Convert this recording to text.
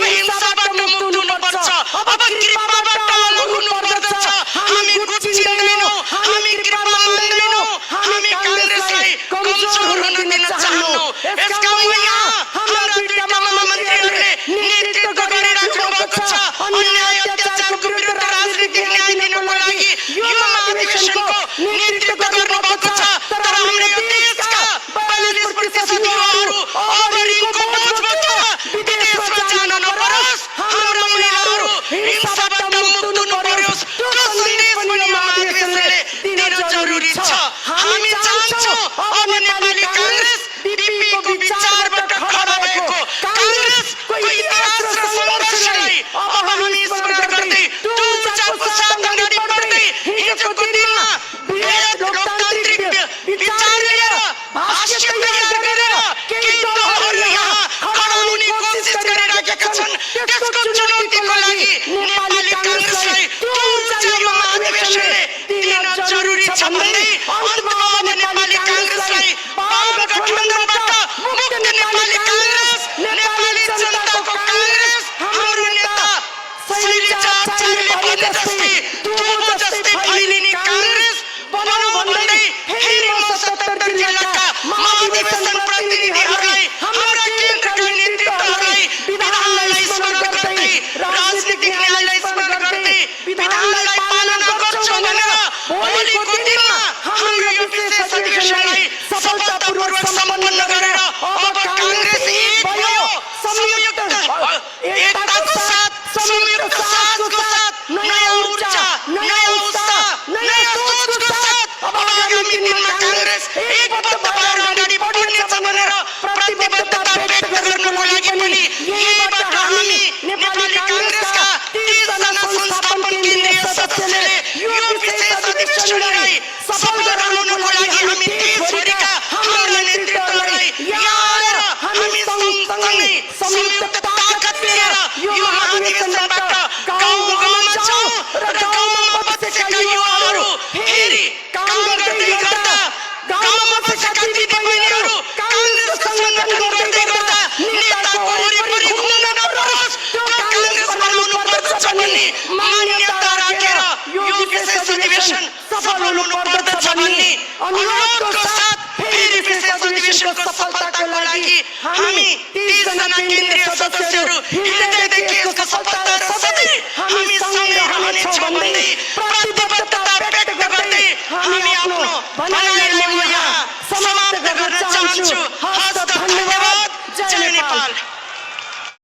अब हिंसाबाट मुक्त हुनुपर्छ, अब कृपाबाट अलग हुनुपर्दछ। हामी गुट चिन्दैनौँ, हामी कृपा मान्दैनौँ, हामी कांग्रेसलाई कमजोर हुन दिन चाहन्नौँ। यसका यहाँ हाम्रा दुईटा महामन्त्रीहरूले नेतृत्व गरिराख्नु भएको छ। अन्याय अत्याचारको विरुद्ध राजनीतिक न्याय दिनको लागि यो महाधिवेशनको नेतृत्व गर्नुभएको छ। तर हाम्रो यो देशका 42% युवाहरू अब ऋणको बोझबाट विदेशमा जान नपरोस्, हाम्रा महिलाहरू हिंसाबाट मुक्त हुनु परोस्। त्यो सन्देश पनि यो महाधिवेशनले दिन जरुरी छ। हामी चाहन्छौँ अब नेपाली कांग्रेस बीपीको विचारबाट खडा भएको कांग्रेसको इतिहास र सङ्घर्षलाई अब हामी स्मरण गर्दै ऊर्जाको साथ अगाडि बढ्दै हिजोको दिनमा लोकतान्त्रिक विचार लिएर भाष्य तयार गरेर केही दलहरू यहाँ खडा हुने कोसिस गरिरहेका छन्। त्यसको चुनौतीको लागि नेपाली कांग्रेसलाई ऊर्जा यो महाधिवेशनले दिन जरुरी छ भन्दै अन्तमा नेपाली कांग्रेसलाई बाल गठबन्धनबाट मुक्त नेपाली कांग्रेस, नेपाली जनताको कांग्रेस, हाम्रो नेता शैलजा आचार्यले भने जस्तै दुबो जस्तै फैलिने कांग्रेस बनाउँ भन्दै फेरि म 77 जिल्लाका महाधिवेशन प्रतिनिधिहरूलाई, हाम्रा केन्द्रका नेतृत्वहरूलाई विधानलाई स्मरण गर्दै, राजनीतिक न्यायलाई स्मरण गर्दै विधानलाई पालना गर्छौँ भनेर भोलिको दिनमा हाम्रो यो विशेष अधिवेशनलाई सफलतापूर्वक सम्पन्न गरेर अब कांग्रेस एक भयो, संयुक्त एकताको साथ, संयुक्त साथको साथ, नयाँ ऊर्जा, नयाँ उत्साह, नयाँ सोचको साथ अब आगामी दिनमा कांग्रेस एकबद्ध भएर अगाडि बढ्नेछ भनेर प्रतिबद्धता व्यक्त गर्नको लागि पनि यहीबाट हामी नेपाली कांग्रेसका 30 जना संस्थापन केन्द्रीय सदस्यले यो विशेष अधिवेशनलाई सफल गराउनको लागि हामी देशभरिका हाम्रा नेतृत्वलाई यहाँ आएर हामी सँगसँगै संयुक्त ताकत लिएर यो महाधिवेशनबाट गाउँ गाउँमा जाउँ र गाउँमा बसेका युवाहरू फेरि काम गर्दै गर्दा, गाउँमा बसेका दिदीबहिनीहरू कांग्रेसको सङ्गठन गर्दै गर्दा नेताको वरिपरि घुम्न नपरोस्, त्यो कांग्रेस बनाउनु पर्दछ भन्ने मान्यता राखेर यो विशेष अधिवेशन सफल हुनु पर्दछ भन्ने अनुरोधको साथ फेरि विशेष अधिवेशनको सफलताको लागि हामी 30 जना केन्द्रीय सदस्यहरू हृदयदेखि यसको सफलता र सधैँ हामी सँगै रहनेछौँ भन्दै प्रतिबद्धता व्यक्त गर्दै हामी आफ्नो भनाइ